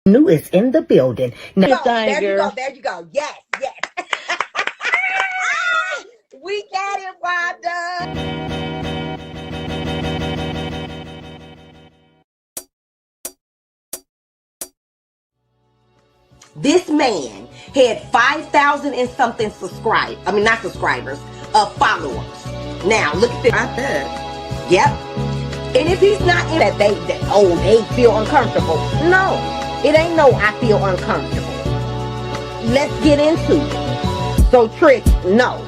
New is in the building. Now, There you go. There you go. Yes, yes. We got it, Wanda. This man had 5,000 and something not subscribers, followers. Now, look at this. I bet. Yep. And if he's not in that, they feel uncomfortable. No, it ain't no I feel uncomfortable. Let's get into it. So, Trick, no.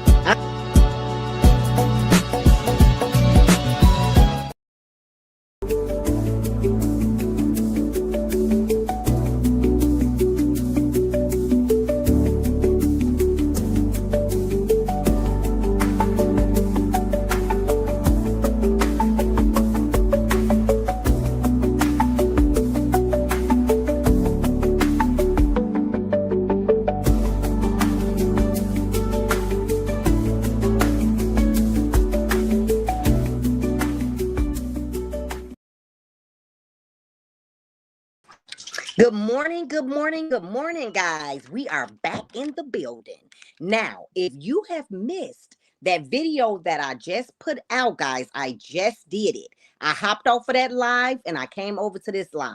Good morning, good morning, good morning, guys. We are back in the building. Now, if you have missed that video that I just put out, guys, I just did it. I hopped off of that live and I came over to this live.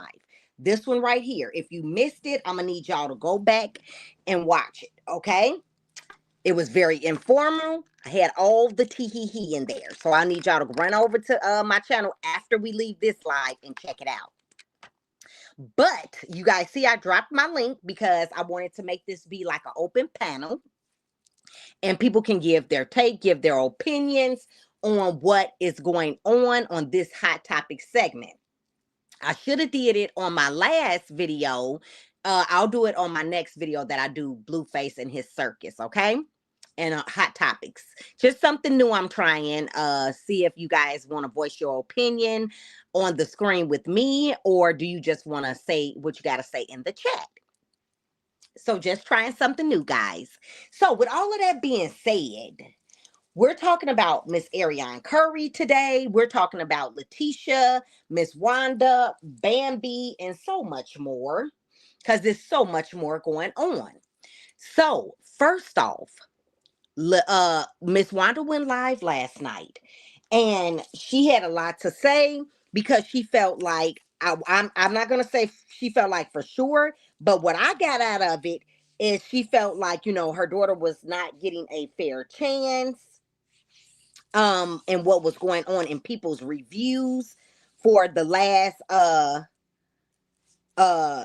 This one right here. If you missed it, I'm going to need y'all to go back and watch it, okay? It was very informal. I had all the tee-hee-hee in there. So I need y'all to run over to my channel after we leave this live and check it out. But you guys see, I dropped my link because I wanted to make this be like an open panel and people can give their take, give their opinions on what is going on this hot topic segment. I should have did it on my last video. I'll do it on my next video that I do Blueface and his circus, okay? And hot topics. Just something new I'm trying. See if you guys want to voice your opinion on the screen with me, or do you just want to say what you got to say in the chat? So just trying something new, guys. So with all of that being said, we're talking about Miss Arion Curry today. We're talking about Leticia, Miss Wanda, Bambi, and so much more, because there's so much more going on. So first off, Miss Wanda went live last night, and she had a lot to say because she felt like I'm not gonna say she felt like for sure, but what I got out of it is she felt like her daughter was not getting a fair chance, and what was going on in people's reviews for the last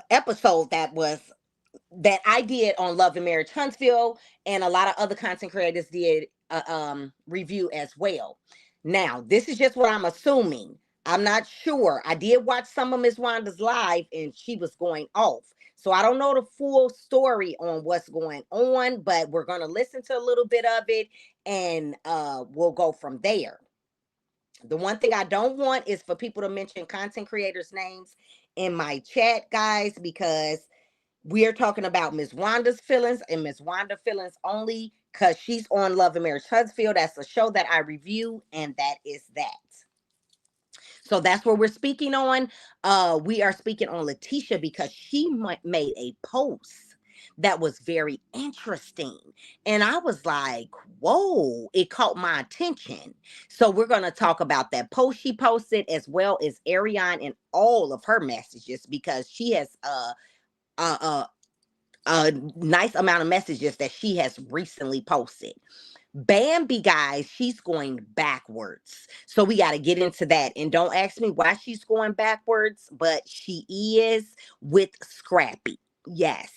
episode that I did on Love and Marriage Huntsville, and a lot of other content creators did a review as well. Now, this is just what I'm assuming. I'm not sure. I did watch some of Miss Wanda's live, and she was going off. So I don't know the full story on what's going on, but we're going to listen to a little bit of it, and we'll go from there. The one thing I don't want is for people to mention content creators' names in my chat, guys, because we are talking about Miss Wanda's feelings and Miss Wanda feelings only, because she's on Love and Marriage Huntsville. That's a show that I review, and that is that. So that's what we're speaking on. We are speaking on Leticia because she made a post that was very interesting. And I was like, whoa, it caught my attention. So we're going to talk about that post she posted, as well as Arion and all of her messages, because she has a nice amount of messages that she has recently posted. Bambi, guys, she's going backwards. So we got to get into that. And don't ask me why she's going backwards, but she is with Scrappy. Yes.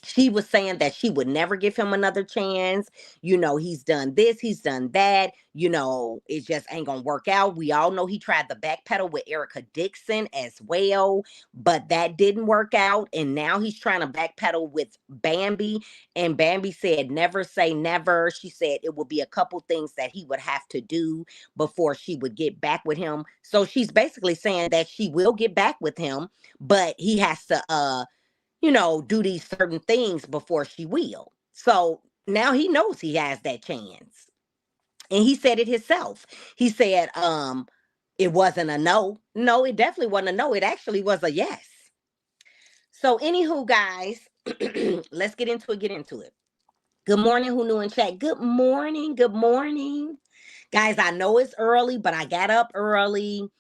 She was saying that she would never give him another chance. He's done this, he's done that. It just ain't gonna work out. We all know he tried the backpedal with Erica Dixon as well, but that didn't work out. And now he's trying to backpedal with Bambi. And Bambi said, never say never. She said it would be a couple things that he would have to do before she would get back with him. So she's basically saying that she will get back with him, but he has to do these certain things before she will. So now he knows he has that chance. And he said it himself. He said, it wasn't a no. No, it definitely wasn't a no. It actually was a yes. So, anywho, guys, let's get into it. Good morning, who new in chat? Good morning, good morning. Guys, I know it's early, but I got up early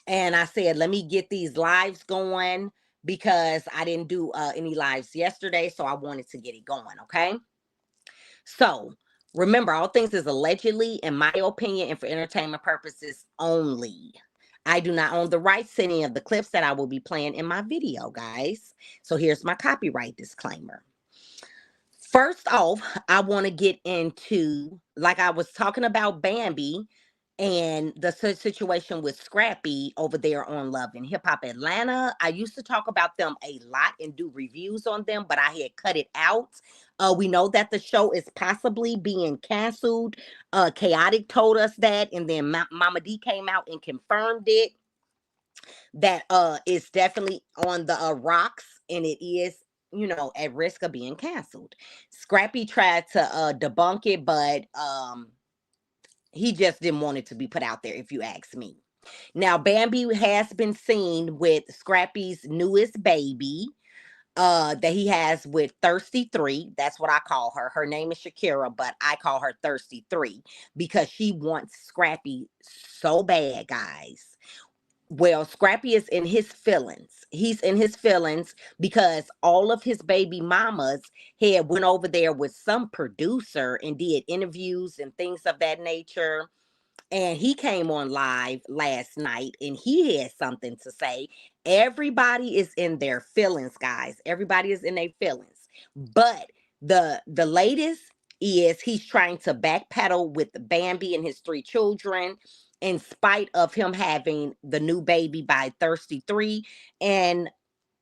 and I said, let me get these lives going because I didn't do any lives yesterday. So I wanted to get it going. Okay. So remember, all things is allegedly, in my opinion, and for entertainment purposes only. I do not own the rights to any of the clips that I will be playing in my video, guys. So here's my copyright disclaimer. First off, I want to get into, like I was talking about Bambi and the situation with Scrappy over there on Love and Hip Hop Atlanta. I used to talk about them a lot and do reviews on them, but I had cut it out. We know that the show is possibly being canceled. Chaotic told us that, and then Mama D came out and confirmed it. That it's definitely on the rocks, and it is, at risk of being canceled. Scrappy tried to debunk it, but he just didn't want it to be put out there, if you ask me. Now, Bambi has been seen with Scrappy's newest baby that he has with Thirsty 3. That's what I call her. Her name is Shakira, but I call her Thirsty 3 because she wants Scrappy so bad, guys. Well, Scrappy is in his feelings. He's in his feelings because all of his baby mamas had went over there with some producer and did interviews and things of that nature. And he came on live last night and he had something to say. Everybody is in their feelings, guys. Everybody is in their feelings. But the latest is he's trying to backpedal with Bambi and his 3 children in spite of him having the new baby by Thirsty 3. And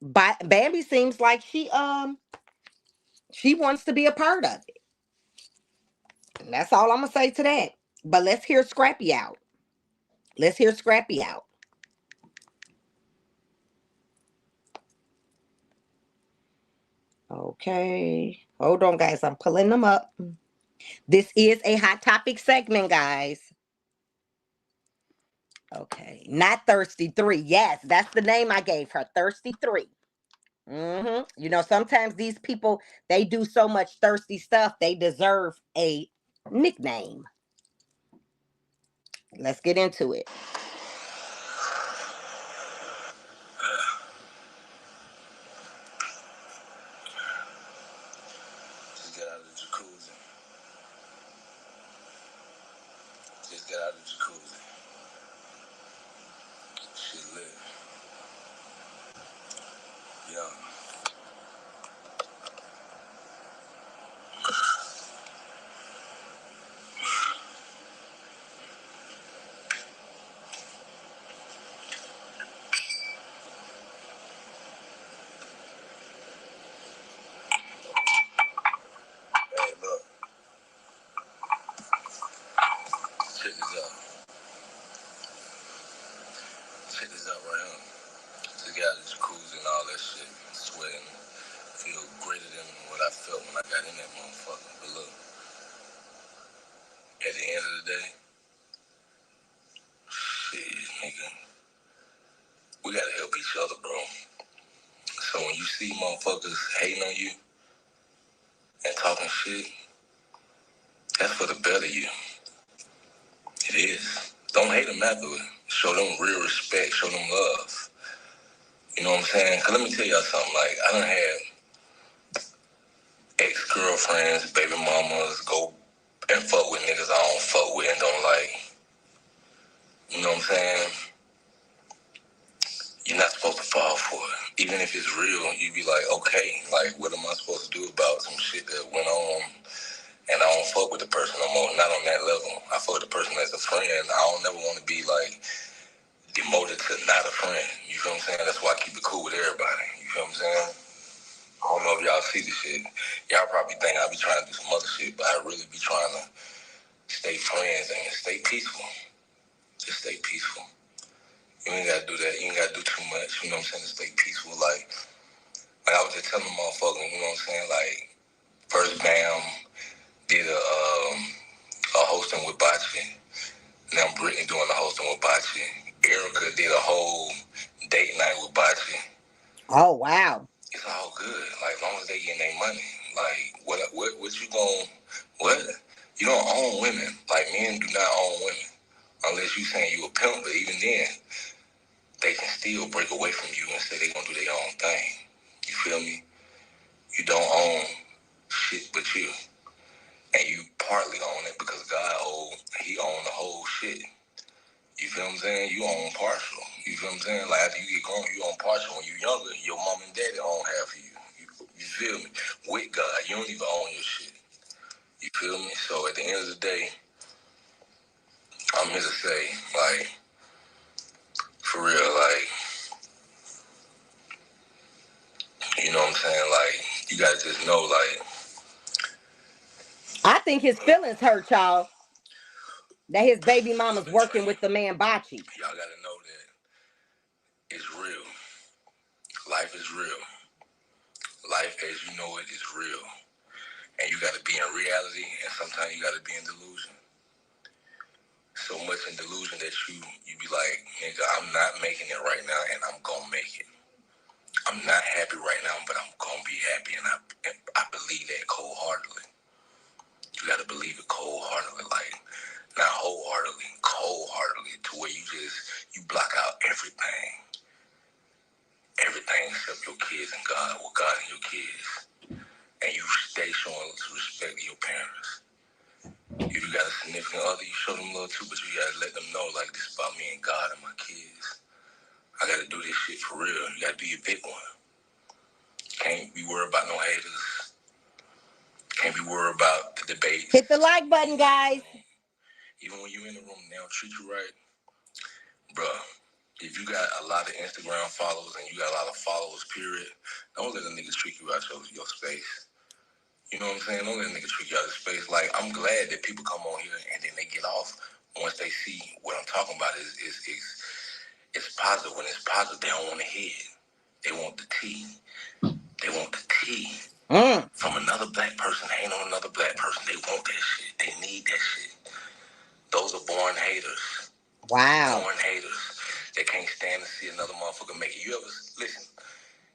Bambi seems like she wants to be a part of it. And that's all I'm gonna say to that. But let's hear Scrappy out. Let's hear Scrappy out. Okay. Hold on, guys. I'm pulling them up. This is a hot topic segment, guys. Okay. Not Thirsty 3. Yes, that's the name I gave her. Thirsty 3. Sometimes these people, they do so much thirsty stuff, they deserve a nickname. Let's get into it. Just get out of the jacuzzi. Just get out of the jacuzzi. Shit lit. Young. Hey, look. Check this out. Check this out right here. Just get out of the jacuzzi and all that shit. Sweating. Feel greater than what I felt when I got in that motherfucker. But look. At the end of the day, shit, nigga. We gotta help each other, bro. So when you see motherfuckers hating on you and talking shit, that's for the better you. It is. Don't hate them afterward. Show them real respect. Show them love. You know what I'm saying? Cause let me tell y'all something. Like, I done had ex-girlfriends, baby mamas go and fuck with niggas I don't fuck with and don't like. You know what I'm saying? You're not supposed to fall for it. Even if it's real, you be like, okay, like, what am I supposed to do about some shit that went on and I don't fuck with the person no more? Not on that level. I fuck with the person as a friend. I don't never want to be, like, demoted to not a friend. You feel what I'm saying? That's why I keep it cool with everybody. You feel what I'm saying? I don't know if y'all see this shit. Y'all probably think I be trying to do some other shit, but I really be trying to stay friends and stay peaceful. Just stay peaceful. You ain't gotta do that. You ain't gotta do too much. You know what I'm saying? To stay peaceful. Like I was just telling the motherfucker, you know what I'm saying? Like, first Bam did a hosting with Bocce. Now Brittany doing the hosting with Bocce. Erica did a whole date night with Bocce. Oh, wow. it's all good. Like, as long as they getting their money. Like, what you gon' what? You don't own women. Like, men do not own women. Unless you saying you a pimp, but even then, they can still break away from you and say they gonna do their own thing. You feel me? You don't own shit but you. And you partly own it because he own the whole shit. You feel what I'm saying? You own partial. You feel what I'm saying? Like, after you get grown, you own partial. When you younger, your mom and daddy own half of you. You feel me? With God, you don't even own your shit. You feel me? So at the end of the day, I'm here to say, like, for real, like, you know what I'm saying? Like, you gotta just know, like, I think his feelings hurt, y'all. That his baby mama's working with the man Bocce. Y'all gotta know that it's real. Life is real. Life as you know it is real. And you gotta be in reality, and sometimes you gotta be in delusion. So much in delusion that you be like, nigga, I'm not making it right now, and I'm gonna make it. I'm not happy right now, but I'm gonna be happy, and I believe that cold-heartedly. You gotta believe it cold-heartedly, like, not wholeheartedly, cold-heartedly, to where you block out everything except your kids and God, well, God and your kids, and you stay showing respect to your parents. If you got a significant other, you show them love too, but you gotta let them know, like, this is about me and God and my kids. I gotta do this shit for real. You gotta do your big one. Can't be worried about no haters. Can't be worried about the debates. Hit the like button, guys. Even when you in the room, they don't treat you right. Bruh, if you got a lot of Instagram followers and you got a lot of followers, period, don't let a nigga treat you out your space. You know what I'm saying? Don't let a nigga treat you out of space. Like, I'm glad that people come on here and then they get off once they see what I'm talking about is positive. When it's positive, they don't want to hear it. They want the tea. They want the tea from another black person. Ain't on another black person. They want that shit. They need that shit. Those are born haters. Wow. Born haters. They can't stand to see another motherfucker make it. You ever listen?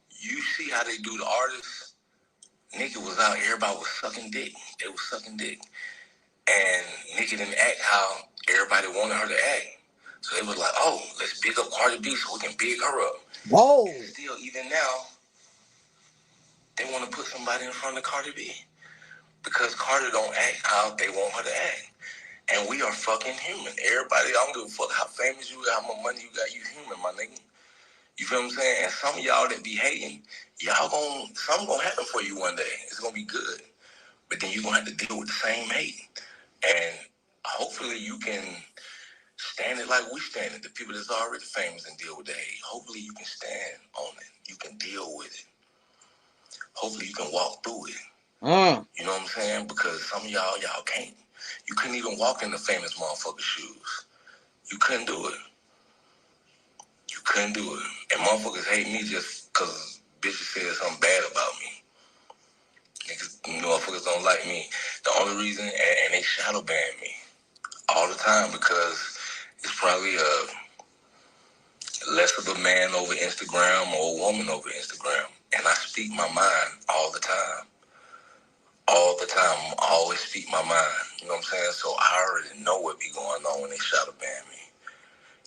You see how they do the artists? Nigga was out. Everybody was sucking dick. They was sucking dick. And Nicki didn't act how everybody wanted her to act. So they was like, oh, let's big up Cardi B so we can big her up. Whoa. And still, even now, they want to put somebody in front of Cardi B. Because Cardi don't act how they want her to act. And we are fucking human. Everybody, I don't give a fuck how famous you are, how much money you got, you human, my nigga. You feel what I'm saying? And some of y'all that be hating, something gonna happen for you one day. It's gonna be good. But then you're gonna have to deal with the same hate. And hopefully you can stand it like we stand it. The people that's already famous and deal with the hate. Hopefully you can stand on it. You can deal with it. Hopefully you can walk through it. You know what I'm saying? Because some of y'all can't. You couldn't even walk in the famous motherfucker's shoes. You couldn't do it. You couldn't do it. And motherfuckers hate me just because bitches said something bad about me. Niggas, motherfuckers don't like me. The only reason, and they shadow ban me all the time because it's probably less of a man over Instagram or a woman over Instagram. And I speak my mind all the time. All the time. I always speak my mind. You know what I'm saying? So I already know what be going on when they shadow ban me.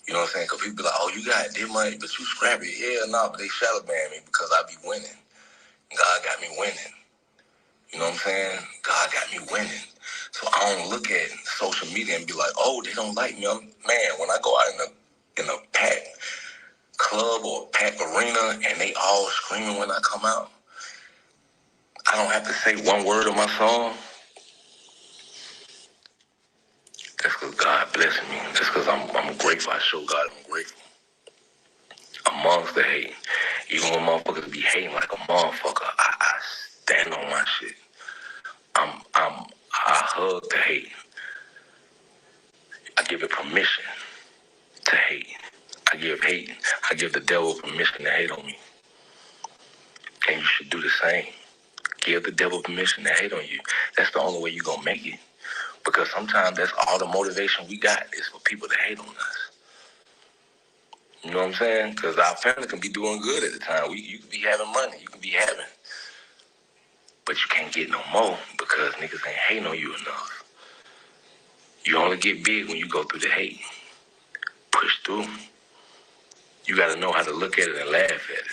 You know what I'm saying? Because people be like, oh, you got their money, but you scrappy. Yeah, no, but they shadow ban me because I be winning. God got me winning. You know what I'm saying? God got me winning. So I don't look at social media and be like, oh, they don't like me. Man, when I go out in a packed club or packed arena and they all screaming when I come out, I don't have to say one word of my song. That's because God blessed me. That's because I'm grateful. I show God I'm grateful. Amongst the hate. Even when motherfuckers be hating like a motherfucker, I stand on my shit. I hug the hate. I give it permission to hate. I give the devil permission to hate on me. And you should do the same. Give the devil permission to hate on you. That's the only way you're going to make it. Because sometimes that's all the motivation we got is for people to hate on us. You know what I'm saying? Because our family can be doing good at the time. You can be having money. You can be having. But you can't get no more because niggas ain't hating on you enough. You only get big when you go through the hate. Push through. You got to know how to look at it and laugh at it.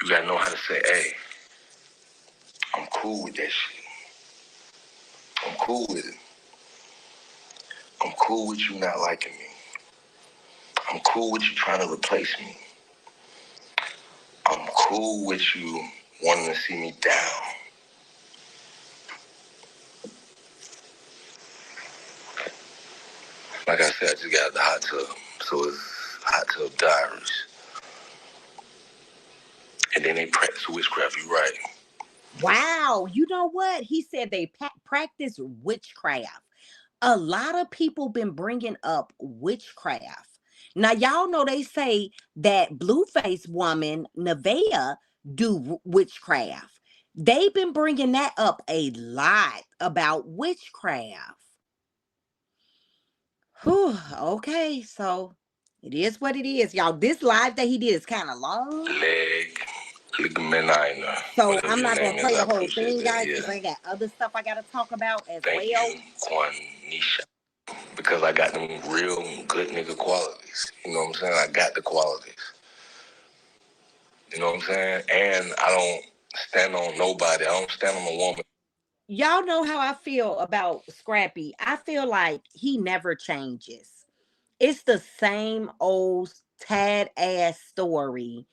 You got to know how to say, hey, I'm cool with that shit. I'm cool with it. I'm cool with you not liking me. I'm cool with you trying to replace me. I'm cool with you wanting to see me down. Like I said, I just got out of the hot tub. So it's Hot Tub Diaries. And then they practice witchcraft, you right. Wow. You know what? He said they practice witchcraft. A lot of people been bringing up witchcraft. Now, y'all know they say that Blueface woman, Nevaeh, do witchcraft. They've been bringing that up a lot about witchcraft. Whew, okay, so it is what it is, y'all. This live that he did is kind of long. Ligamina. So I'm not going to play the whole thing, guys, because I got other stuff I got to talk about as well. Thank you, Quanisha. Because I got them real good nigga qualities. You know what I'm saying? I got the qualities. You know what I'm saying? And I don't stand on nobody. I don't stand on a woman. Y'all know how I feel about Scrappy. I feel like he never changes. It's the same old tad ass story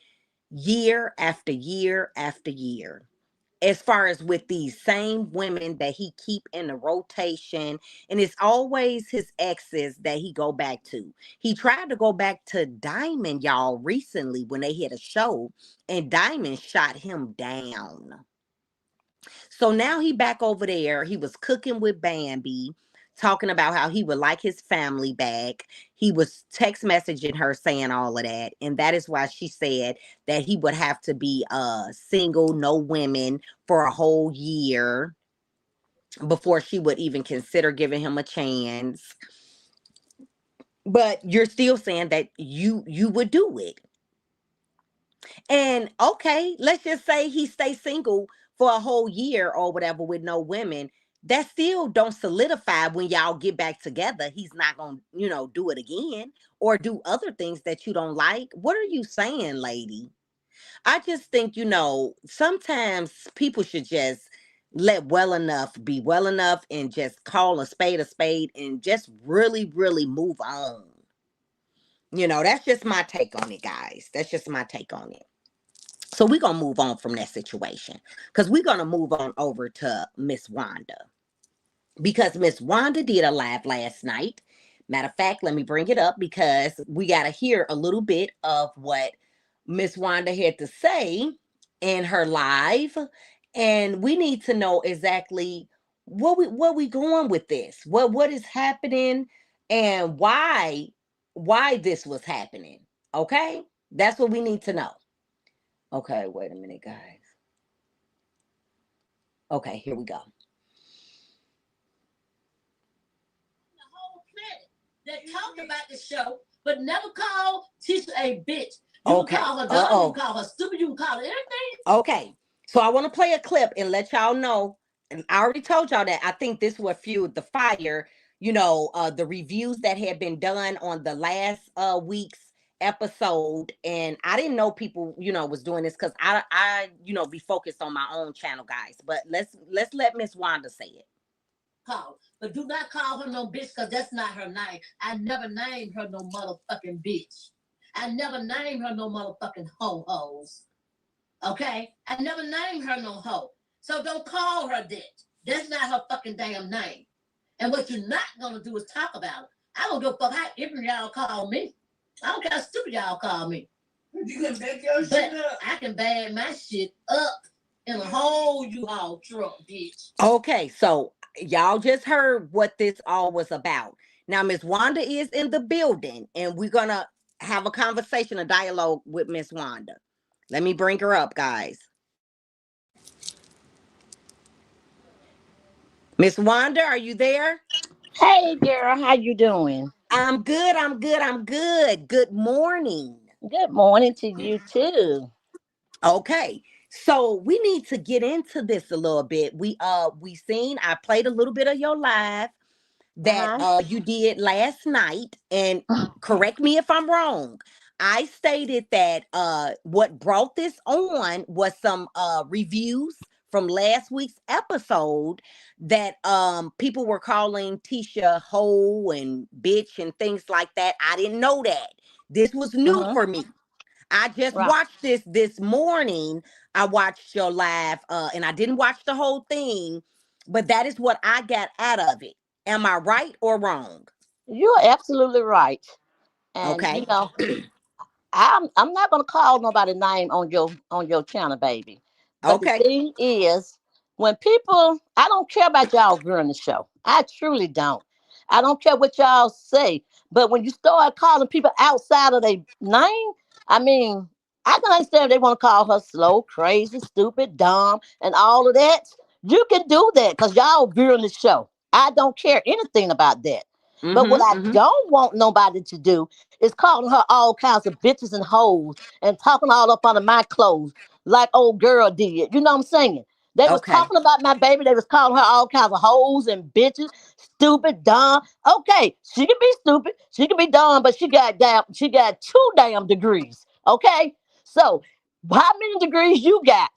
year after year after year. As far as with these same women that he keep in the rotation, and it's always his exes that he go back to. He tried to go back to Diamond, y'all, recently when they had a show, and Diamond shot him down. So now he back over there. He was cooking with Bambi, talking about how he would like his family back. He was text messaging her saying all of that. And that is why she said that he would have to be single, no women for a whole year before she would even consider giving him a chance. But you're still saying that you would do it. And okay, let's just say he stays single for a whole year or whatever with no women. That still don't solidify when y'all get back together. He's not gonna, do it again or do other things that you don't like. What are you saying, lady? I just think, sometimes people should just let well enough be well enough and just call a spade and just really, really move on. That's just my take on it, guys. That's just my take on it. So we're going to move on from that situation because we're going to move on over to Miss Wanda because Miss Wanda did a live last night. Matter of fact, let me bring it up because we got to hear a little bit of what Miss Wanda had to say in her live. And we need to know exactly what we going with this. What is happening and why this was happening. Okay? That's what we need to know. Okay, wait a minute, guys. Okay, here we go. The whole planet that talked about the show, but never called Tisha a bitch. You can call her dumb, you can call her stupid, you can call her anything. Okay, so I want to play a clip and let y'all know. And I already told y'all that I think this will fuel the fire. The reviews that had been done on the last week's episode, and I didn't know people was doing this because I be focused on my own channel, guys. But let's let Miss Wanda say it. But do not call her no bitch because that's not her name. I never named her no motherfucking bitch. I never named her no motherfucking ho-hos. Okay? I never named her no hoe. So don't call her that. That's not her fucking damn name. And what you're not gonna do is talk about it. I don't give a fuck how ignorant y'all call me. I don't care how stupid y'all call me. You can back your shit up. I can bag my shit up in a whole U-Haul truck, bitch. Okay, so y'all just heard what this all was about. Now, Miss Wanda is in the building, and we're gonna have a conversation, a dialogue with Miss Wanda. Let me bring her up, guys. Miss Wanda, are you there? Hey girl, how you doing? I'm good. I'm good. I'm good. Good morning. Good morning to you too. Okay. So we need to get into this a little bit. We seen I played a little bit of your live that Uh-huh. you did last night, and correct me if I'm wrong. I stated that what brought this on was some reviews from last week's episode that people were calling Tisha hoe and bitch and things like that. I didn't know that. This was new Uh-huh. for me. I just Right. watched this morning. I watched your live, and I didn't watch the whole thing, but that is what I got out of it. Am I right or wrong? You're absolutely right. And Okay. I'm not gonna call nobody name on your channel, baby. But the Okay. thing is, when people, I don't care about y'all during the show. I truly don't. I don't care what y'all say. But when you start calling people outside of their name, I mean, I can understand if they want to call her slow, crazy, stupid, dumb, and all of that. You can do that because y'all viewing the show. I don't care anything about that. But what Mm-hmm. I Mm-hmm. don't want nobody to do is calling her all kinds of bitches and hoes and talking all up under my clothes like old girl did. You know what I'm saying? They was Okay. talking about my baby. They was calling her all kinds of hoes and bitches, stupid, dumb. Okay, she can be stupid, she can be dumb, but she got two damn degrees. Okay, so how many degrees you got?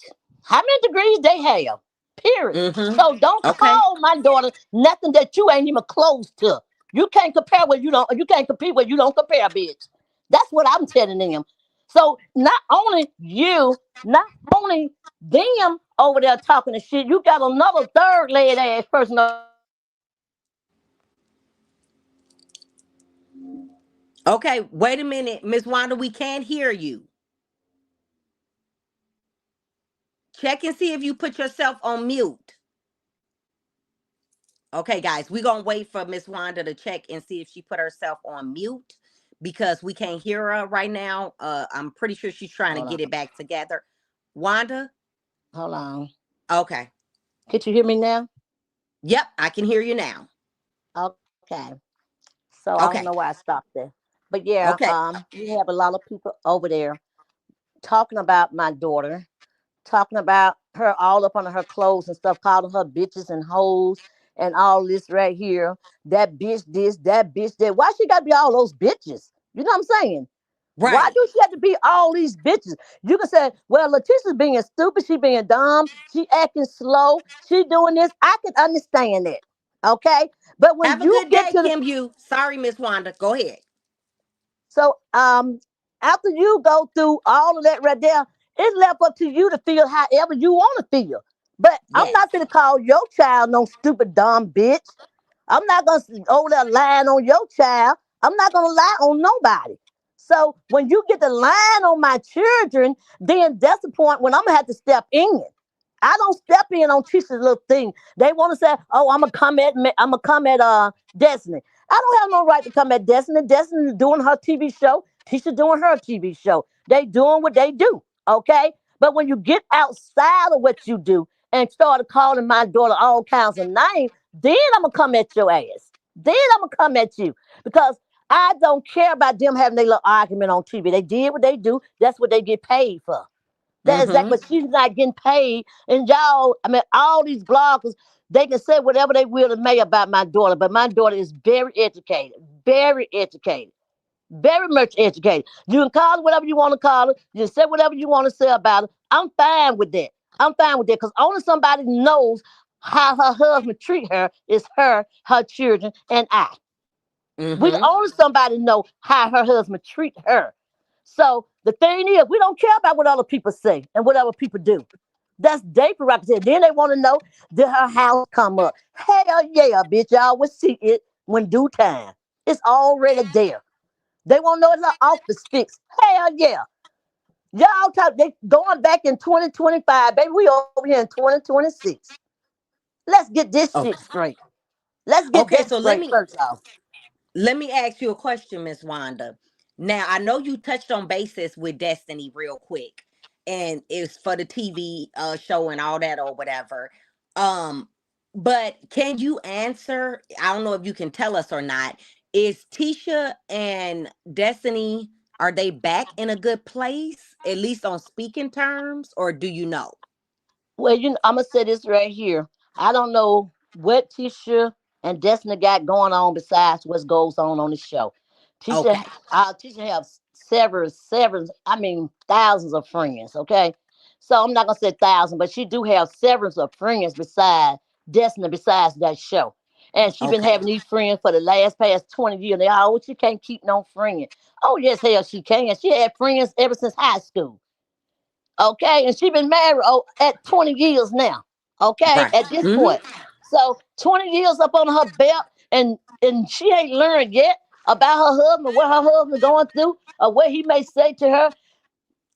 How many degrees they have? Period. Mm-hmm. So don't Okay. call my daughter nothing that you ain't even close to. You can't compare what you don't. You can't compete what you don't compare, bitch. That's what I'm telling them. So not only you, not only them over there talking the shit, you got another third leg ass person over there talking the shit too. Okay. Wait a minute, Miss Wanda. We can't hear you. Check and see if you put yourself on mute. Okay, guys, we're gonna wait for Miss Wanda to check and see if she put herself on mute because we can't hear her right now. I'm pretty sure she's trying to Hold get on, it back together. Wanda? hold on. Okay. Can you hear me now? Yep, I can hear you now. Okay. So I don't know Okay. why I stopped there, but yeah, Okay. we have a lot of people over there talking about my daughter, talking about her all up under her clothes and stuff, calling her bitches and hoes and all this right here. That bitch this, that bitch that. Why she gotta be all those bitches? You know what I'm saying? Why Right. do she have to be all these bitches? You can say, well, Leticia's being stupid, she being dumb, she acting slow, she doing this. I can understand that. Okay. But when Have a you good get day, to the Kim You. Sorry, Miss Wanda. Go ahead. so after you go through all of that right there, it's left up to you to feel however you want to feel. But I'm Yes. not gonna call your child no stupid dumb bitch. I'm not gonna over there lying on your child. I'm not gonna lie on nobody. So when you get the line on my children, then that's the point when I'm gonna have to step in. I don't step in on Tisha's little thing. They want to say, "Oh, I'm gonna come at Destiny." I don't have no right to come at Destiny. Destiny is doing her TV show. Tisha doing her TV show. They doing what they do. Okay, but when you get outside of what you do and start calling my daughter all kinds of names, then I'm gonna come at your ass. Then I'm gonna come at you because I don't care about them having their little argument on TV. They did what they do. That's what they get paid for. That is that, Mm-hmm. but she's not getting paid. And y'all, I mean, all these bloggers, they can say whatever they will and may about my daughter, but my daughter is very educated, very much educated. You can call her whatever you want to call her. You can say whatever you want to say about her. I'm fine with that. I'm fine with that because only somebody knows how her husband treat her is her, her children, and I. We Mm-hmm. only somebody know how her husband treat her. So the thing is, we don't care about what other people say and what other people do. That's their prerogative. Then they want to know, did her house come up? Hell yeah, bitch. Y'all will see it when due time. It's already there. They want to know if her office fixed. Hell yeah. Y'all talk, they going back in 2025. Baby, we over here in 2026. Let's get this shit Okay. straight. Let's get Okay, that so let straight me first off. let me ask you a question, Miss Wanda. Now, I know you touched on basis with Destiny real quick, and it's for the TV show and all that or whatever. Um, but can you answer? I don't know if you can tell us or not. Is Tisha and Destiny, are they back in a good place, at least on speaking terms, or do you know? Well, I'm gonna say this right here. I don't know what Tisha and Destiny got going on besides what goes on the show. Tisha, Okay. Tisha have several. I mean, thousands of friends. Okay, so I'm not gonna say thousands, but she do have several of friends besides Destiny, besides that show. And she been Okay. having these friends for the last past 20 years. They all, she can't keep no friend. Oh yes, hell she can. She had friends ever since high school. Okay, and she been married at 20 years now. Okay, Right. at this Mm-hmm. point. So 20 years up on her belt, and she ain't learned yet about her husband, what her husband going through, or what he may say to her.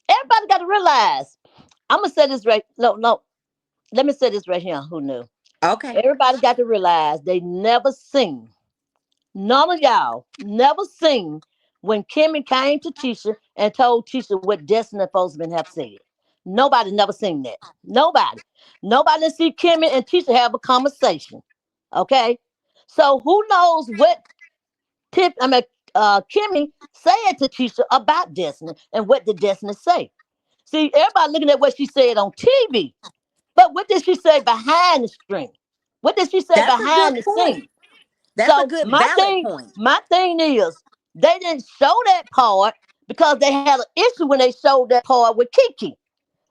Everybody got to realize. I'm gonna say this right. No, no. Let me say this right here. Who knew? Okay. Everybody got to realize they never seen. None of y'all never seen when Kimmy came to Tisha and told Tisha what Destiny and Folksman have said. Nobody never seen that. Nobody. Nobody see Kimmy and Tisha have a conversation. Okay? So who knows what Kimmy said to Tisha about Destiny and what did Destiny say? See, everybody looking at what she said on TV. But what did she say behind the screen? What did she say That's a behind good the point. scene? That's a So good my valid thing, point. my thing is they didn't show that part because they had an issue when they showed that part with Kiki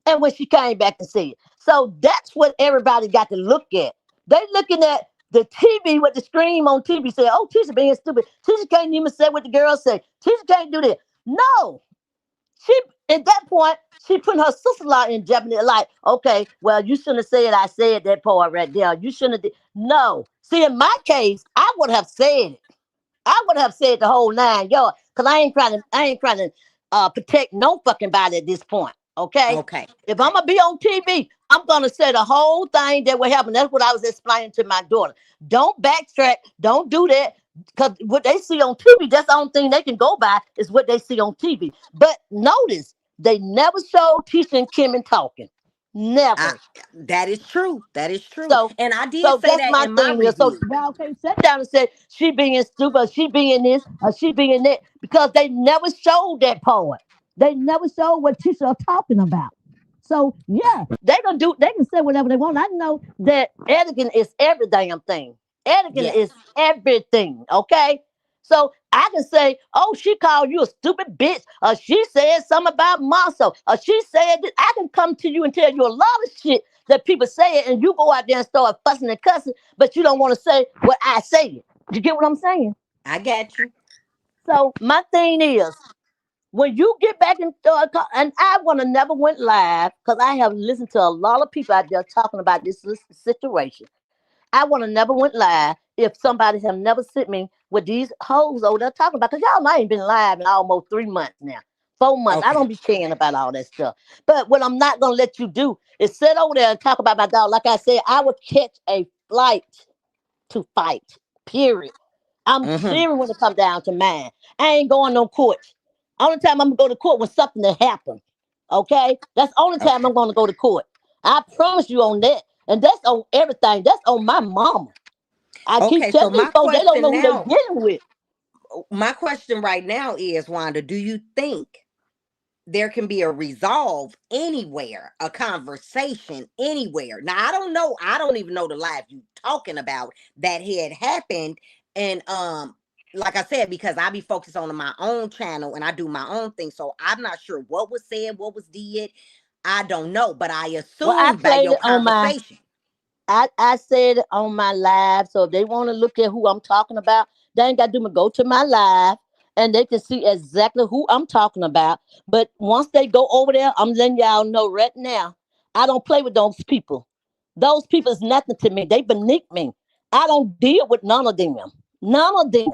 and when she came back to see it. So that's what everybody got to look at. They looking at the TV with the screen on TV saying, oh, Tisha being stupid. Tisha can't even say what the girls say. Tisha can't do that. No. She at that point, she putting her sister-in-law in jeopardy. Like, okay, well, you shouldn't have said I said that part right there. You shouldn't have. No. See, in my case, I would have said it. I would have said the whole 9 yards because I ain't trying to protect no fucking body at this point. Okay. Okay. If I'm gonna be on TV, I'm gonna say the whole thing that will happen. That's what I was explaining to my daughter. Don't backtrack. Don't do that. Because what they see on TV, that's the only thing they can go by is what they see on TV. But notice they never showed Tisha and Kim and talking. I, Never. that is true. That is true. So, And I did so say that's that my in my thing. Is so review. y'all can't sit down and say she being stupid, or she being this, or she being that, because they never showed that part. They never showed what Tisha are talking about. So yeah, they gonna do. They can say whatever they want. I know that etiquette is every damn thing. Etiquette Yes. is everything. Okay. So I can say, oh, she called you a stupid bitch, or she said something about muscle, or she said that. I can come to you and tell you a lot of shit that people say it, and you go out there and start fussing and cussing, but you don't want to say what I say. You get what I'm saying? I got you. So my thing is, when you get back and and I want to never went live because I have listened to a lot of people out there talking about this situation. I want to never went live if somebody have never sent me with these hoes over there talking about. Because y'all know I ain't been live in almost 3 months now. 4 months. I Okay. don't be caring about all that stuff. But what I'm not going to let you do is sit over there and talk about my dog. Like I said, I would catch a flight to fight, period. I'm Mm-hmm. serious when it come down to mine. I ain't going no court. Only time I'm going to go to court when something that happened. Okay? That's the only time Okay. I'm going to go to court. I promise you on that. And that's on everything. That's on my mama. I keep Okay. So telling these my folks they don't question know who they now, dealing with. my question right now is, Wanda, do you think there can be a resolve anywhere, a conversation anywhere? Now, I don't know. I don't even know the live you talking about that had happened. And like I said, because I be focused on my own channel and I do my own thing. So I'm not sure what was said, what was did. I don't know. But I Well, I assumed by played your it on my conversation. I said it on my live. So if they want to look at who I'm talking about, they ain't got to do me. Go to my live and they can see exactly who I'm talking about. But once they go over there, I'm letting y'all know right now, I don't play with those people. Those people is nothing to me. They beneath me. I don't deal with none of them. None of them.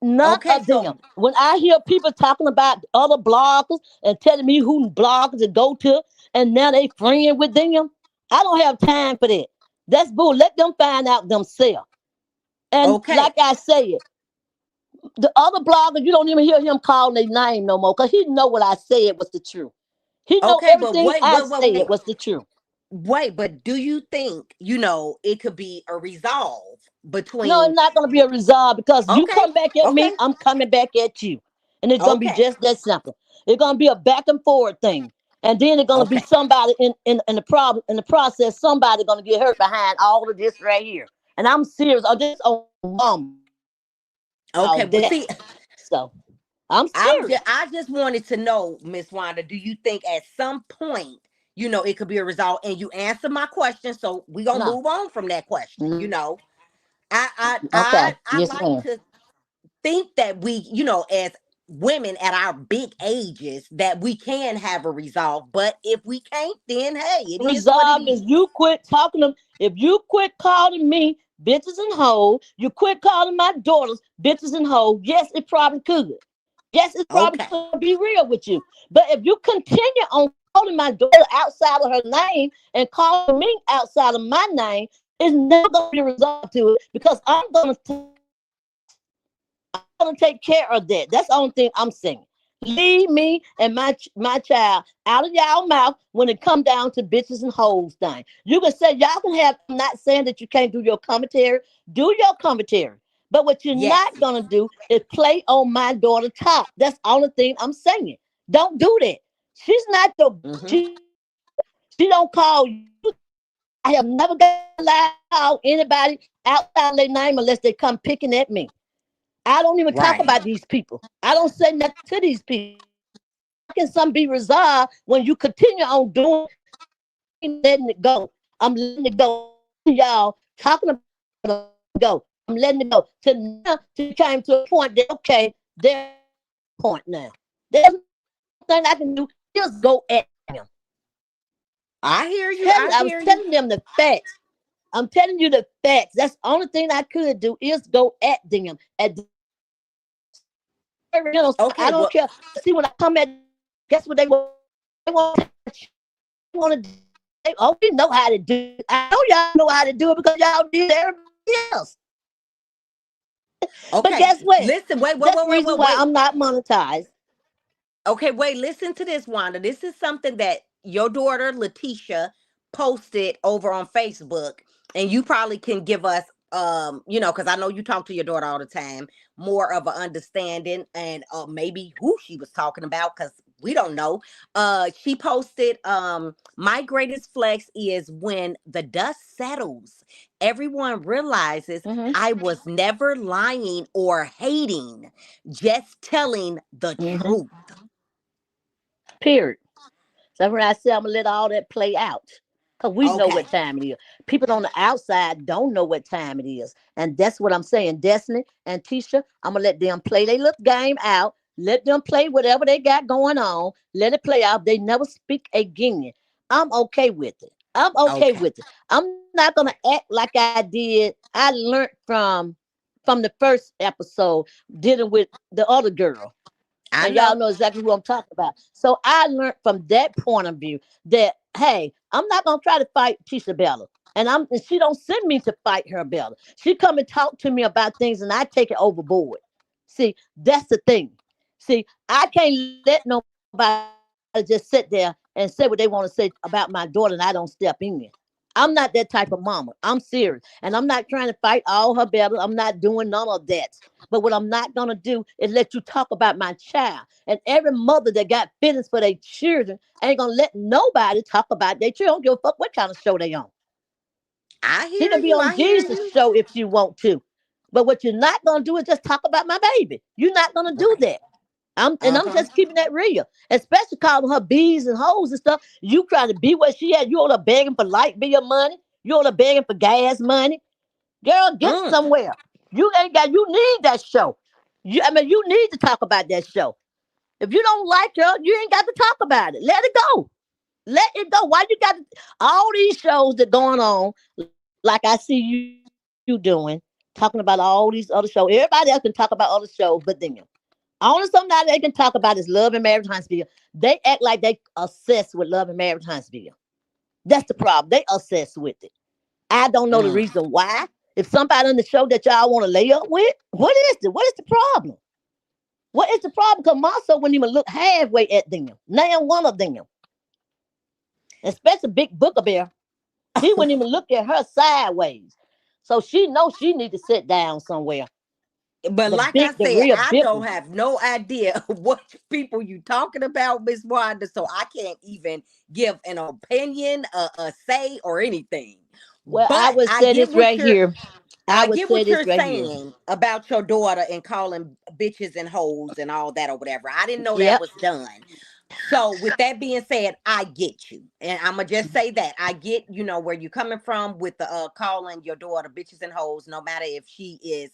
None Okay, of so them. When I hear people talking about other bloggers and telling me who bloggers to go to, and now they friend with them, I don't have time for that. That's bull. Let them find out themselves. And okay. like I said, the other blogger, you don't even hear him calling their name no more because he know what I said was the truth. He know Okay, but everything wait, I wait, wait, said wait. was the truth. Wait, but do you think, it could be a resolve? No, between. it's not going to be a resolve because you Okay, come back at me, okay, I'm coming back at you. And it's going to be okay, just that simple. It's going to be a back and forward thing. And then it's going to be okay, somebody in the problem in the process, somebody going to get hurt behind all of this right here. And I'm serious. I'm just on mom okay. all Well, that. see, So I'm serious. I just wanted to know, Miss Wanda, do you think at some point, it could be a result? And you answer my question, so we gonna No. move on from that question. No. I Okay. Yes, like ma'am. to think that we, as women at our big ages, that we can have a resolve. But if we can't, then hey, it is what it Resolve is is. you quit talking to if you quit calling me bitches and hoes, you quit calling my daughters bitches and hoes. Yes, it probably could. Yes, it probably Okay. could be real with you. But if you continue on calling my daughter outside of her name and calling me outside of my name, it's never gonna be a result to it because I'm gonna take care of that. That's the only thing I'm saying. Leave me and my child out of y'all mouth when it come down to bitches and hoes thing. You can say y'all can have. I'm not saying that you can't do your commentary. Do your commentary. But what you're Yes. not gonna do is play on my daughter top. That's the only thing I'm saying. Don't do that. She's not your. Hmm. She don't call you. I have never got loud anybody outside their name unless they come picking at me. I don't even talk Right. about these people. I don't say nothing to these people. How can some be resolved when you continue on doing letting it go? I'm letting it go. Y'all talking about it, go. I'm letting it go. To now, to came to a point that okay, there's a point now. There's nothing I can do. Just go at them. I hear you. I I was hear you. telling them the facts. I'm telling you the facts. That's the only thing I could do is go at them. Okay. I don't Well. care. See, when I come at, guess what they want? They want to. Oh, we know how to do it. I know y'all know how to do it because y'all did everybody else. But Okay. guess what? Listen. Wait. Wait. That's Wait. the Wait. reason Wait. why Wait. I'm not monetized. Okay, wait, listen to this, Wanda. This is something that your daughter Leticia posted over on Facebook, and you probably can give us because I know you talk to your daughter all the time, more of an understanding and maybe who she was talking about because we don't know. She posted my greatest flex is when the dust settles, everyone realizes Mm-hmm. I was never lying or hating, just telling the Mm-hmm. truth. Period. So when I say I'm gonna let all that play out, because we know Okay. what time it is. People on the outside don't know what time it is, and that's what I'm saying. Destiny and Tisha, I'm gonna let them play their little game out. Let them play whatever they got going on. Let it play out. They never speak again. I'm okay with it. I'm okay Okay. with it. I'm not gonna act like I did. I learned from the first episode dealing with the other girl I and y'all know. know exactly who I'm talking about. So I learned from that point of view that hey, I'm not gonna try to fight Tisha Bella, and she don't send me to fight her Bella. She come and talk to me about things, and I take it overboard. See, that's the thing. See, I can't let nobody just sit there and say what they want to say about my daughter, and I don't step in. I'm not that type of mama. I'm serious. And I'm not trying to fight all her battles. I'm not doing none of that. But what I'm not going to do is let you talk about my child. And every mother that got feelings for their children ain't going to let nobody talk about their children. I don't give a fuck what kind of show they on. I She hear can be you. on I hear Jesus' you. show if she want to. But what you're not going to do is just talk about my baby. You're not going to do Right. that. I'm Uh-huh. just keeping that real, especially calling her bees and hoes and stuff. You trying to be what she had. You on her begging for light bill money. You on her begging for gas money. Girl, get Mm. somewhere. You ain't got. You need that show. You need to talk about that show. If you don't like her, you ain't got to talk about it. Let it go. Let it go. Why you got all these shows that going on? Like I see you doing, talking about all these other shows. Everybody else can talk about other shows, but them. Only somebody they can talk about is Love and Marriage Huntsville. They act like they obsessed with Love and Marriage Huntsville. That's the problem. They obsessed with it. I don't know the Mm. reason why. If somebody on the show that y'all want to lay up with, what is it? What is the problem? What is the problem? Because Maso wouldn't even look halfway at them. Name one of them. Especially Big Booker Bear. He wouldn't even look at her sideways. So she knows she need to sit down somewhere. But like I The said, real I big don't one. have no idea what people you talking about, Miss Wanda. So I can't even give an opinion, a say, or anything. Well, I But would say this right here. I I would get say what this you're right here. saying about your daughter and calling bitches and hoes and all that or whatever. I didn't know that Yep. was done. So with that being said, I get you. And I'm gonna just say that. I get, where you're coming from with the calling your daughter bitches and hoes, no matter if she is,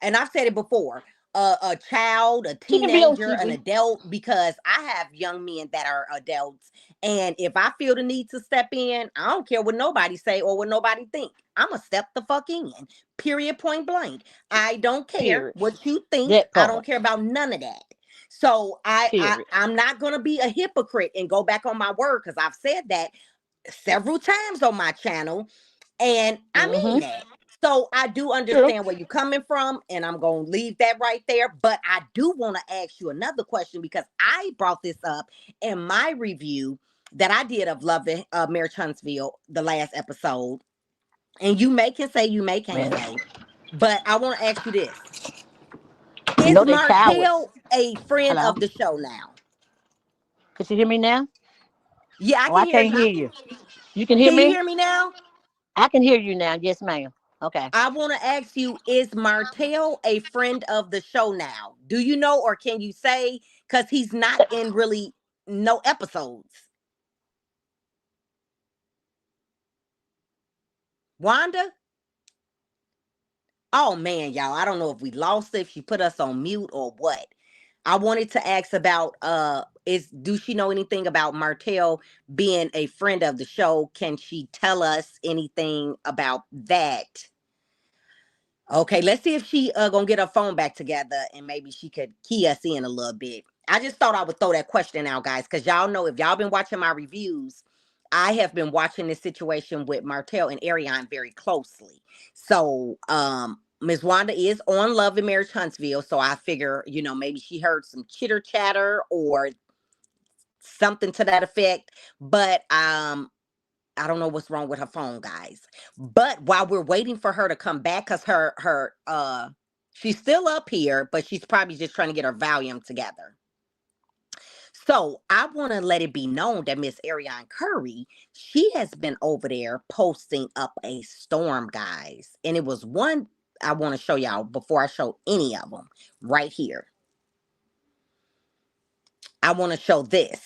and I've said it before, a child, a She can be on teenager, an TV. adult, because I have young men that are adults. And if I feel the need to step in, I don't care what nobody say or what nobody think. I'ma step the fuck in. Period, point blank. I don't care Period. what you think. That I don't part. care about none of that. So Period. I'm not gonna be a hypocrite and go back on my word, because I've said that several times on my channel, and I mean Mm-hmm. that. So I do True. understand where you're coming from, and I'm gonna leave that right there. But I do want to ask you another question, because I brought this up in my review that I did of Love and Marriage Huntsville, the last episode. And you may can say, you may can't Man, say, but I want to ask you this: you is know they cowards. Martell a friend Hello. of the show now? Could you hear me now? Yeah, I Oh, can I hear can't you. hear you. You can hear Can you me? hear me now? I can hear you now. Yes, ma'am. Okay. I want to ask you, is Martell a friend of the show now? Do you know, or can you say? Because he's not in really no episodes. Wanda? Oh man, y'all. I don't know if we lost it, if she put us on mute or what. I wanted to ask about is do she know anything about Martell being a friend of the show? Can she tell us anything about that? Okay, let's see if she gonna get her phone back together, and maybe she could key us in a little bit. I just thought I would throw that question out, guys, because y'all know, if y'all been watching my reviews, I have been watching this situation with Martell and Arion very closely. So Miss Wanda is on Love and Marriage Huntsville, so I figure, maybe she heard some chitter chatter or something to that effect. But I don't know what's wrong with her phone, guys. But while we're waiting for her to come back, because her she's still up here, but she's probably just trying to get her volume together. So I want to let it be known that Miss Arion Curry, she has been over there posting up a storm, guys. And it was one I want to show y'all before I show any of them right here. I want to show this.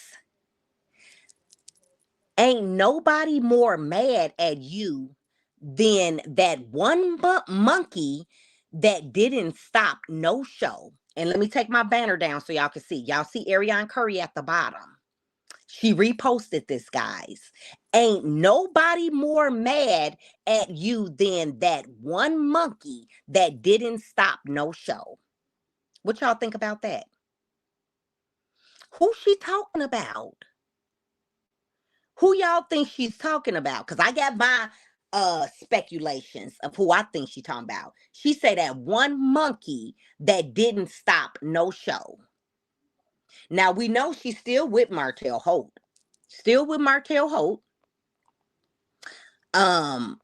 Ain't nobody more mad at you than that one monkey that didn't stop no show. And let me take my banner down so y'all can see. Y'all see Arion Curry at the bottom. She reposted this, guys. Ain't nobody more mad at you than that one monkey that didn't stop no show. What y'all think about that? Who she talking about? Who y'all think she's talking about? Because I got my speculations of who I think she's talking about. She said that one monkey that didn't stop no show. Now we know she's still with Martell Holt. Still with Martell Holt. Um,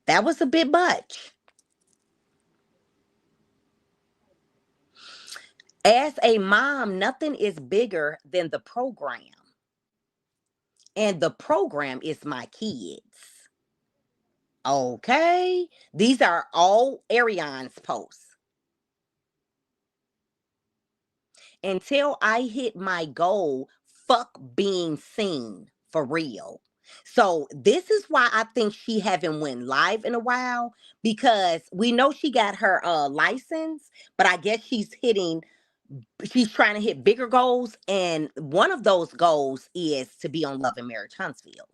that was a bit much. As a mom, nothing is bigger than the program. And the program is my kids. Okay. These are all Arion's posts. Until I hit my goal, fuck being seen for real. So this is why I think she haven't went live in a while, because we know she got her license, but I guess she's trying to hit bigger goals, and one of those goals is to be on Love and Marriage Huntsville.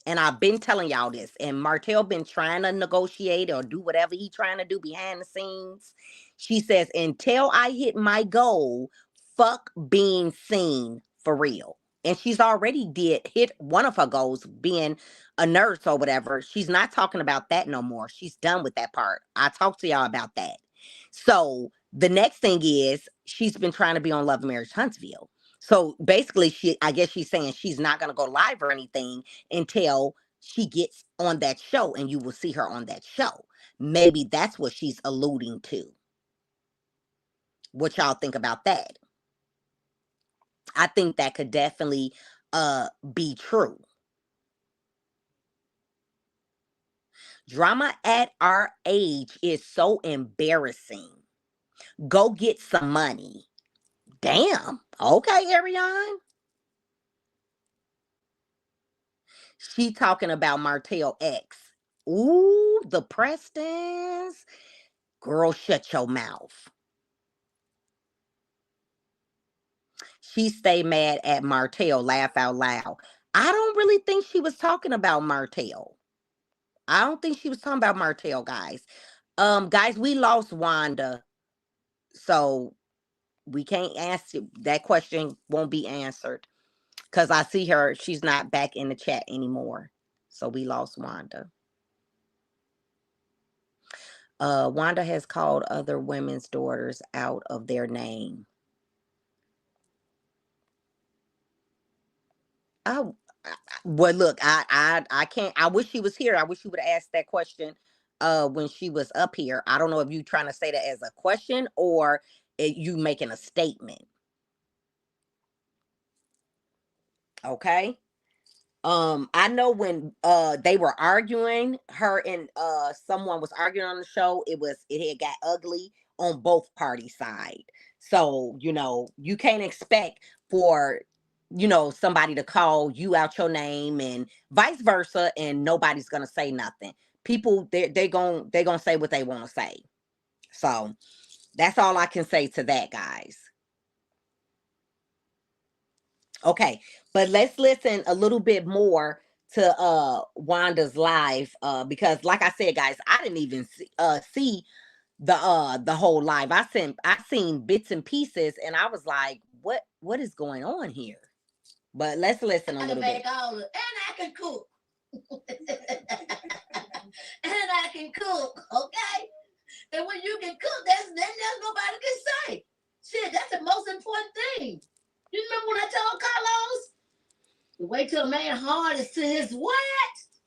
And I've been telling y'all this, and Martell been trying to negotiate or do whatever he trying to do behind the scenes. She says, until I hit my goal, fuck being seen for real. And she's already did hit one of her goals, being a nurse or whatever. She's not talking about that no more. She's done with that part. I talked to y'all about that. So the next thing is she's been trying to be on Love and Marriage Huntsville. So basically, I guess she's saying she's not gonna go live or anything until she gets on that show, and you will see her on that show. Maybe that's what she's alluding to. What y'all think about that? I think that could definitely be true. Drama at our age is so embarrassing. Go get some money. Damn. Okay, Arion. She talking about Martell X. Ooh, the Prestons. Girl, shut your mouth. She stay mad at Martell. Laugh out loud. I don't really think she was talking about Martell. I don't think she was talking about Martell, guys. Guys, we lost Wanda. So we can't answer that question, won't be answered. Because I see her, she's not back in the chat anymore. So we lost Wanda. Wanda has called other women's daughters out of their name. Well, look, I can't. I wish she was here. I wish she would have asked that question when she was up here. I don't know if you trying to say that as a question or you making a statement. Okay. I know when they were arguing, her and someone was arguing on the show, it had got ugly on both party side. So, you can't expect for somebody to call you out your name and vice versa, and nobody's gonna say nothing. People they gonna say what they want to say. So that's all I can say to that, guys. Okay, but let's listen a little bit more to Wanda's live because like I said, guys, I didn't even see the whole live. I seen bits and pieces and I was like, what is going on here? But let's listen a little bit. And I can cook. And I can cook, okay? And when you can cook, there's nobody can say. Shit, that's the most important thing. You remember when I told Carlos? To wait till a man hard is to his what?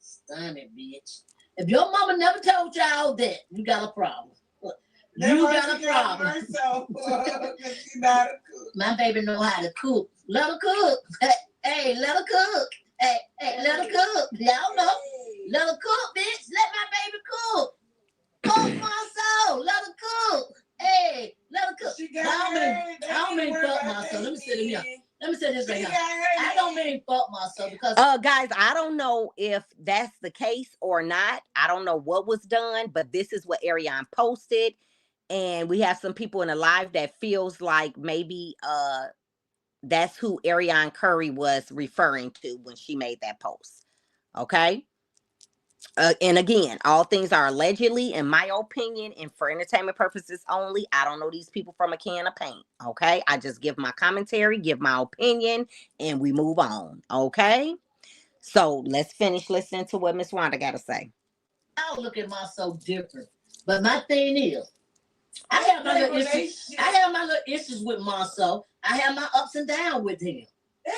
Stomach, bitch. If your mama never told y'all that, you got a problem. You got a problem. My baby know how to cook. Let her cook. Hey, let her cook. Hey, let her cook. Y'all know. Let her cook, bitch. Let my baby cook. Fuck my soul. Let her cook. Hey, let her cook. I don't mean fuck my soul. Let me sit in here. Let me say this right now. I don't mean fuck myself because guys, I don't know if that's the case or not. I don't know what was done, but this is what Arion posted. And we have some people in the live that feels like maybe that's who Arion Curry was referring to when she made that post. Okay. And again, all things are allegedly, in my opinion, and for entertainment purposes only. I don't know these people from a can of paint. Okay. I just give my commentary, give my opinion, and we move on. Okay. So let's finish listening to what Miss Wanda got to say. I look at myself different. But my thing is, I have my little issues. I have my little issues with myself. I have my ups and downs with him.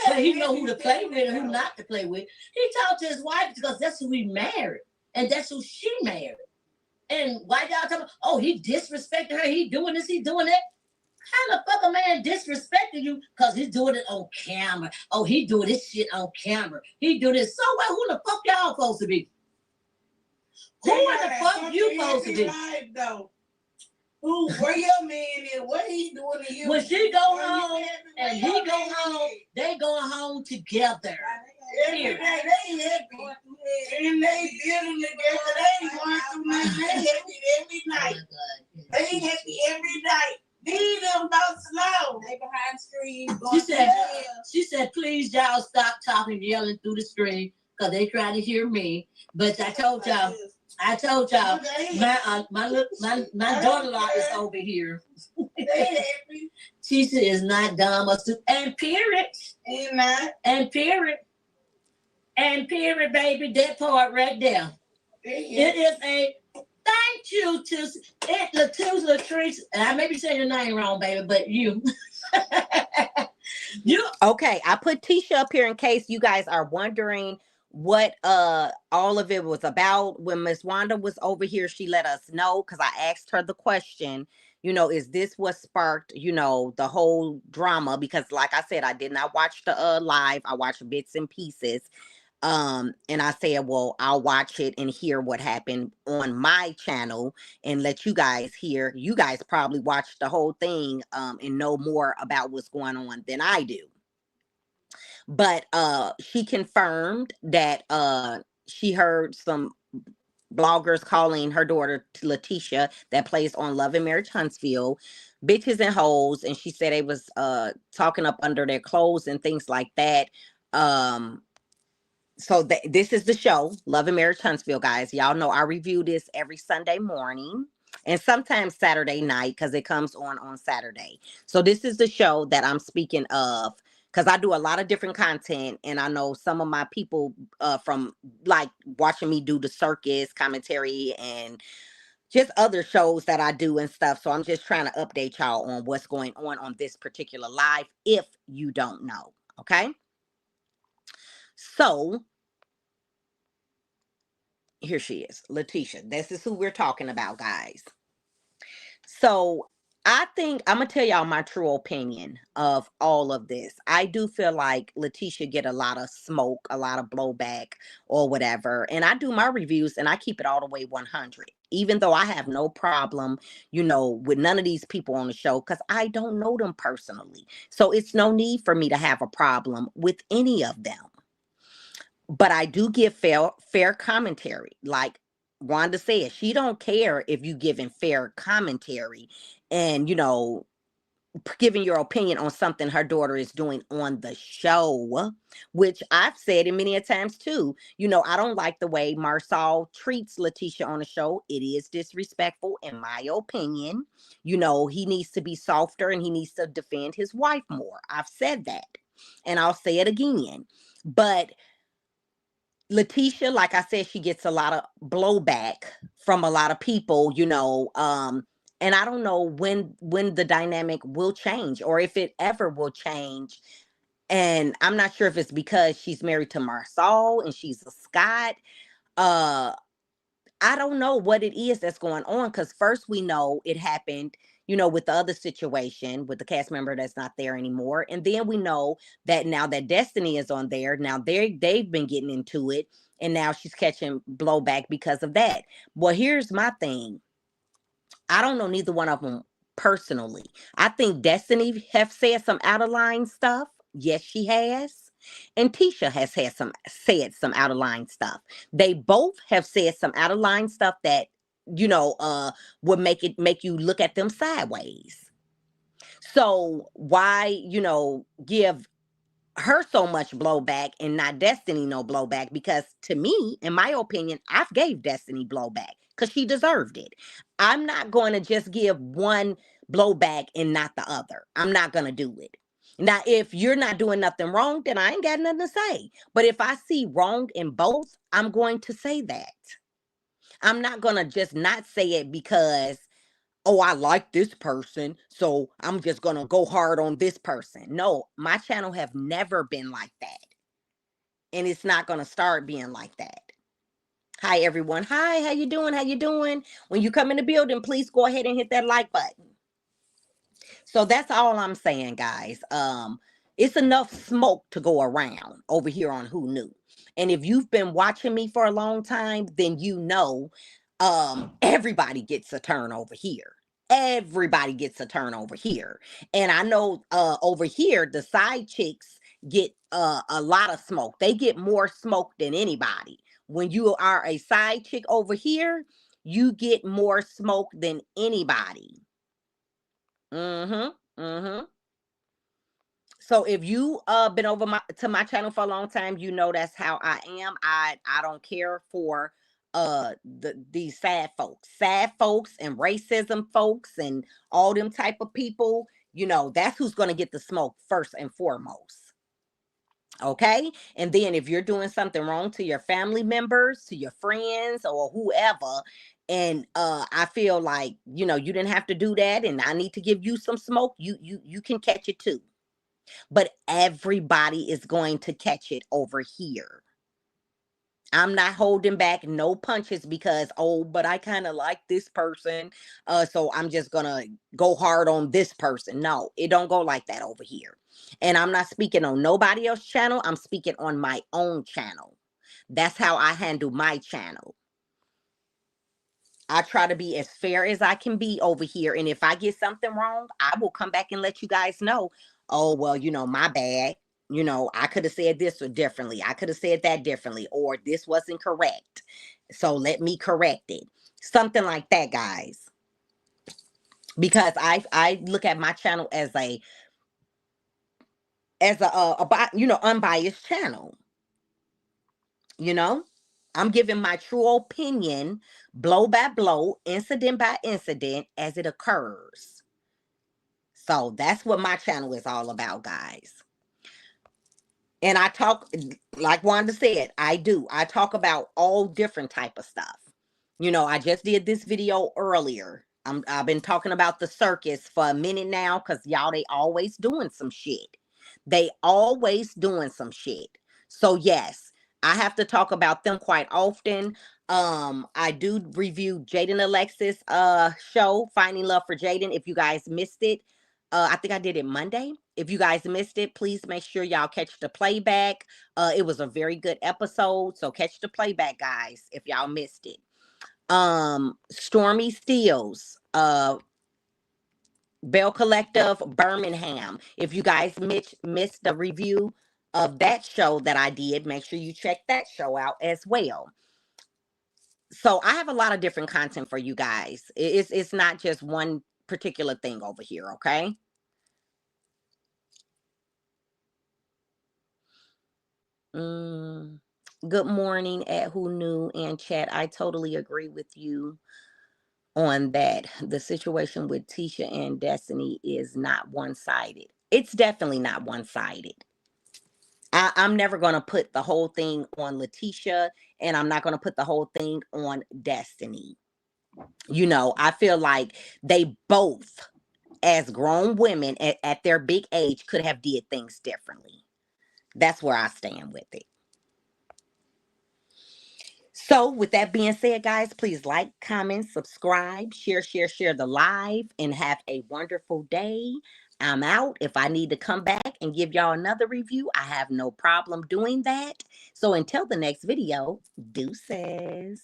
But he know who to play with and who not to play with. He talked to his wife because that's who he married. And that's who she married. And why y'all talking, oh, he disrespected her, he doing this, he doing that. How the fuck a man disrespecting you because he's doing it on camera? Oh, he doing this shit on camera. He do this. So what? Who the fuck y'all supposed to be? Who the fuck you supposed to be? Though. Who, where your man is? What he doing to you? When she go home and he go home, they going home together. Every day they happy. And they dealing together. They going through nothing. They happy every night. They happy every night. Leave them about slow. They behind screen. She said, please y'all stop talking, yelling through the screen because they try to hear me. But I told y'all, my daughter-in-law is over here. She said it's not dumb or stupid. And period. Amen. And period. And period, baby. That part right there. It is a thank you to Latrice. And I may be saying your name wrong, baby, but you. Okay, I put Tisha up here in case you guys are wondering what all of it was about. When Miss Wanda was over here, she let us know, because I asked her the question, is this what sparked, the whole drama? Because like I said, I did not watch the live. I watched bits and pieces. And I said, well, I'll watch it and hear what happened on my channel and let you guys hear. You guys probably watched the whole thing and know more about what's going on than I do. But she confirmed that she heard some bloggers calling her daughter Leticia, that plays on Love and Marriage Huntsville, bitches and hoes, and she said they was talking up under their clothes and things like that. So this is the show, Love and Marriage Huntsville, guys. Y'all know I review this every Sunday morning and sometimes Saturday night, because it comes on Saturday. So this is the show that I'm speaking of, because I do a lot of different content, and I know some of my people from like watching me do the circus commentary and just other shows that I do and stuff. So I'm just trying to update y'all on what's going on this particular live, if you don't know. Okay. So here she is, Latisha. This is who we're talking about, guys. So I think I'm gonna tell y'all my true opinion of all of this. I do feel like Leticia get a lot of smoke, a lot of blowback, or whatever. And I do my reviews and I keep it all the way 100. Even though I have no problem, with none of these people on the show, because I don't know them personally. So it's no need for me to have a problem with any of them. But I do give fair commentary. Like Wanda said, she don't care if you giving fair commentary and, giving your opinion on something her daughter is doing on the show, which I've said it many a times too. I don't like the way Marsal treats Leticia on the show. It is disrespectful, in my opinion. He needs to be softer and he needs to defend his wife more. I've said that, and I'll say it again. But Leticia, like I said, she gets a lot of blowback from a lot of people, and I don't know when the dynamic will change, or if it ever will change. And I'm not sure if it's because she's married to Marsal and she's a Scot. Uh, I don't know what it is that's going on, because first we know it happened, with the other situation with the cast member that's not there anymore. And then we know that now that Destiny is on there, now they've been getting into it, and now she's catching blowback because of that. Well, here's my thing. I don't know neither one of them personally. I think Destiny have said some out of line stuff. Yes, she has. And Tisha has said some out of line stuff. They both have said some out of line stuff that would make you look at them sideways. So why give her so much blowback and not Destiny no blowback? Because to me, in my opinion, I've gave Destiny blowback because she deserved it. I'm not going to just give one blowback and not the other. I'm not going to do it. Now, if you're not doing nothing wrong, then I ain't got nothing to say. But if I see wrong in both, I'm going to say that. I'm not going to just not say it because, oh, I like this person, so I'm just going to go hard on this person. No, my channel have never been like that. And it's not going to start being like that. Hi, everyone. Hi, how you doing? How you doing? When you come in the building, please go ahead and hit that like button. So that's all I'm saying, guys. It's enough smoke to go around over here on Who Knew. And if you've been watching me for a long time, then everybody gets a turn over here. Everybody gets a turn over here. And I know over here, the side chicks get a lot of smoke. They get more smoke than anybody. When you are a side chick over here, you get more smoke than anybody. So if you been over to my channel for a long time, that's how I am. I don't care for these sad folks and racism folks and all them type of people. That's who's going to get the smoke first and foremost. Okay. And then if you're doing something wrong to your family members, to your friends, or whoever, and I feel like you didn't have to do that, and I need to give you some smoke, you can catch it too. But everybody is going to catch it over here. I'm not holding back no punches because, oh, but I kind of like this person. So I'm just going to go hard on this person. No, it don't go like that over here. And I'm not speaking on nobody else's channel. I'm speaking on my own channel. That's how I handle my channel. I try to be as fair as I can be over here. And if I get something wrong, I will come back and let you guys know. Oh, well, my bad. I could have said this or differently. I could have said that differently, or this wasn't correct. So let me correct it. Something like that, guys. Because I look at my channel as a unbiased channel. I'm giving my true opinion, blow by blow, incident by incident, as it occurs. So that's what my channel is all about, guys. And I talk, like Wanda said, I talk about all different type of stuff. I just did this video earlier. I've been talking about the circus for a minute now because y'all, they always doing some shit. They always doing some shit. So yes, I have to talk about them quite often. I do review Jaden Alexis show, Finding Love for Jaden. If you guys missed it, I think I did it Monday. If you guys missed it, please make sure y'all catch the playback. It was a very good episode, so catch the playback, guys, if y'all missed it. Stormy Steele's Bell Collective Birmingham. If you guys missed the review of that show that I did, make sure you check that show out as well. So I have a lot of different content for you guys. It's not just one particular thing over here, okay? Good morning at Who Knew and chat. I totally agree with you on that. The situation with Tisha and Destiny is not one-sided. It's definitely not one-sided. I'm never going to put the whole thing on Leticia, and I'm not going to put the whole thing on Destiny. I feel like they both, as grown women at their big age, could have did things differently. That's where I stand with it. So with that being said, guys, please like, comment, subscribe, share the live, and have a wonderful day. I'm out. If I need to come back and give y'all another review, I have no problem doing that. So until the next video, deuces.